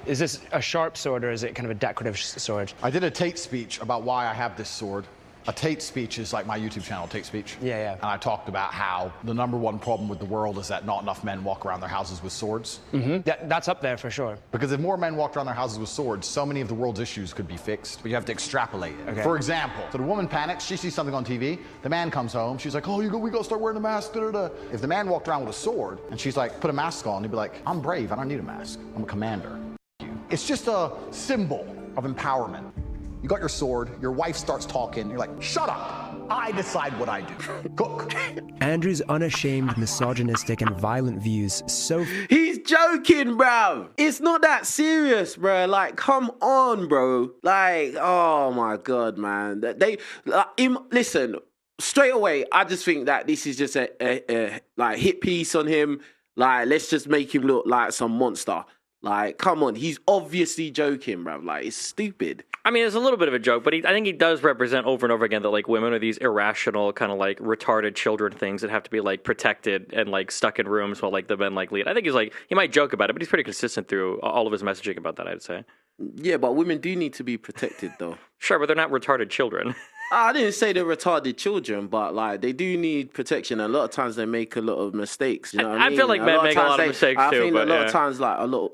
Is this a sharp sword or is it kind of a decorative sword? I did a Tate speech about why I have this sword. A Tate speech is like my YouTube channel, Tate Speech. Yeah. And I talked about how the #1 problem with the world is that not enough men walk around their houses with swords. That's up there for sure. Because if more men walked around their houses with swords, so many of the world's issues could be fixed. But you have to extrapolate it. Okay. For example, so the woman panics, she sees something on TV, the man comes home, she's like, oh, we gotta start wearing a mask, da-da-da. If the man walked around with a sword, and she's like, put a mask on, he'd be like, I'm brave, I don't need a mask, I'm a commander. It's just a symbol of empowerment. You got your sword, your wife starts talking, you're like, shut up, I decide what I do. Cook. Andrew's unashamed, misogynistic, and violent views He's joking, bro. It's not that serious, bro. Like, come on, bro. Like, oh my God, man. Listen, straight away, I just think that this is just a like hit piece on him. Like, let's just make him look like some monster. Like, come on, he's obviously joking, bro. Like, it's stupid. I mean, it's a little bit of a joke, but I think he does represent over and over again that, like, women are these irrational, kind of, like, retarded children things that have to be, like, protected and, like, stuck in rooms while, like, the men, like, lead. I think he's, like, he might joke about it, but he's pretty consistent through all of his messaging about that, I'd say. Yeah, but women do need to be protected, though. Sure, but they're not retarded children. I didn't say they're retarded children, but like they do need protection. And a lot of times they make a lot of mistakes. You know what I mean? I feel like men make a lot of mistakes too. I think but a lot of times, like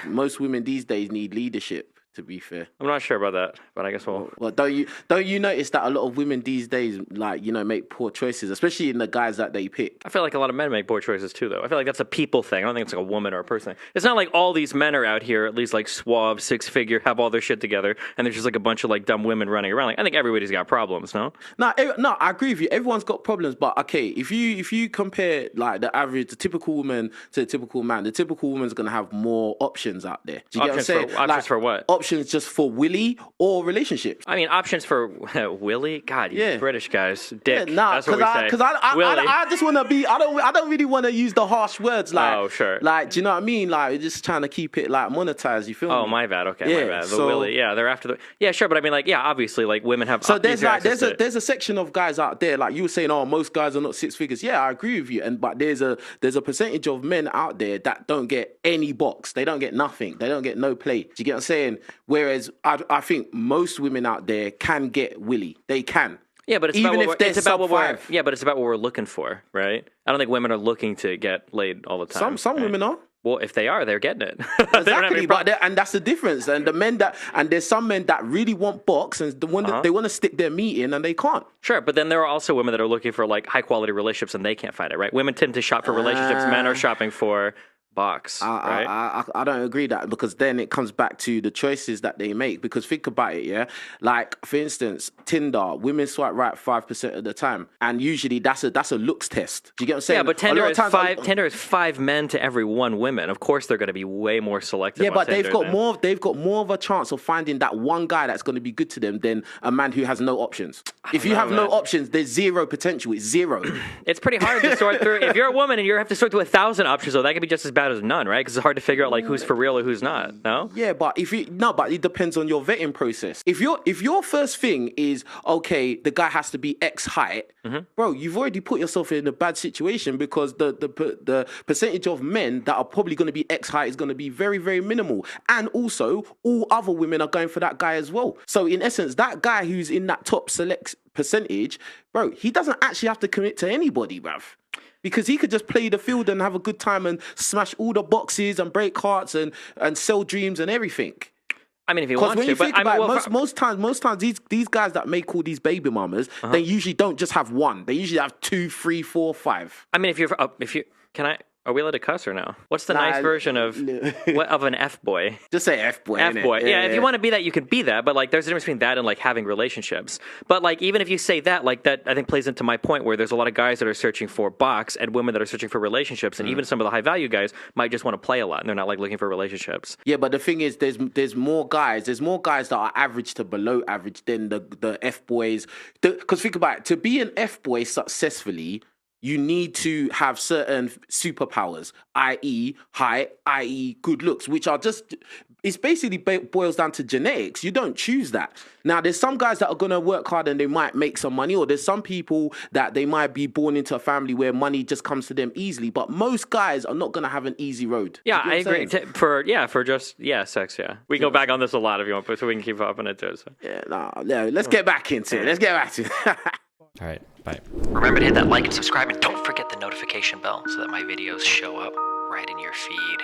most women these days need leadership. To be fair, I'm not sure about that, but I guess we'll. Well, don't you notice that a lot of women these days, like, you know, make poor choices, especially in the guys that they pick? I feel like a lot of men make poor choices too, though. I feel like that's a people thing. I don't think it's like a woman or a person thing. It's not like all these men are out here, at least like suave, 6-figure, have all their shit together, and there's just like a bunch of like dumb women running around. Like, I think everybody's got problems, no? No, I agree with you. Everyone's got problems, but okay, if you compare like the typical woman to the typical man, the typical woman's gonna have more options out there. Do you get what I'm saying? Options for what? Options just for Willy or relationships. I mean, options for Willy? God, you British guys. Dick. Yeah, nah, that's what we say. Because I just want to be, I don't really want to use the harsh words. Like, oh, sure. Like, do you know what I mean? Like, we're just trying to keep it like monetized, you feel me? Oh, my bad. Okay, my bad. The Willy. Yeah, they're after the, yeah, sure. But I mean, like, yeah, obviously, like, women have, so there's a section of guys out there, like you were saying, oh, most guys are not 6 figures. Yeah, I agree with you. But there's a percentage of men out there that don't get any box. They don't get nothing. They don't get no play. Do you get what I'm saying? Whereas I think most women out there can get Willy. They can. Yeah, but it's even about if they're sub 5. Yeah, but it's about what we're looking for, right? I don't think women are looking to get laid all the time. Some right? women are. Well, if they are, they're getting it. Exactly, and that's the difference. And the men and there's some men that really want box, and they want to stick their meat in, and they can't. Sure, but then there are also women that are looking for like high quality relationships, and they can't find it, right? Women tend to shop for relationships. Men are shopping for box, right? I don't agree that, because then it comes back to the choices that they make. Because think about it, yeah. Like for instance, Tinder, women swipe right 5% of the time, and usually that's a looks test. Do you get what I'm saying? Yeah, but Tinder is 5 men to every 1 woman. Of course, they're going to be way more selective. Yeah, but they've got more of a chance of finding that one guy that's going to be good to them than a man who has no options. If you have no options, there's zero potential. It's zero. It's pretty hard to sort through. If you're a woman and you have to sort through 1,000 options, though, that could be just as bad as none, right? Because it's hard to figure out like who's for real or who's not. No. Yeah, but but it depends on your vetting process. If your first thing is okay, the guy has to be X height, bro, you've already put yourself in a bad situation, because the percentage of men that are probably going to be X height is going to be very, very minimal, and also all other women are going for that guy as well. So in essence, that guy who's in that top select percentage, bro, he doesn't actually have to commit to anybody, bruv. Because he could just play the field and have a good time and smash all the boxes and break hearts and sell dreams and everything. I mean, if he wants when to, you but think I mean, about it, most times these guys that make all these baby mamas, they usually don't just have one. They usually have 2, 3, 4, 5. I mean, are we allowed to cuss or no? What's the nice version of an F-boy? Just say F-boy. F-boy. Yeah, if you want to be that, you can be that. But like, there's a difference between that and like having relationships. But like, even if you say that, like that, I think plays into my point where there's a lot of guys that are searching for box and women that are searching for relationships, and even some of the high value guys might just want to play a lot and they're not like looking for relationships. Yeah, but the thing is, there's more guys. There's more guys that are average to below average than the F-boys. Because think about it, to be an F-boy successfully, you need to have certain superpowers, i.e. height, i.e. good looks, which are just it's basically boils down to genetics. You don't choose that. Now, there's some guys that are going to work hard and they might make some money, or there's some people that they might be born into a family where money just comes to them easily. But most guys are not going to have an easy road. Yeah, I agree. For sex, yeah. We can go back on this a lot if you want, but so we can keep up on it too. So. Yeah, let's get back into it. Let's get back to it. All right, bye. Remember to hit that like and subscribe, and don't forget the notification bell so that my videos show up right in your feed.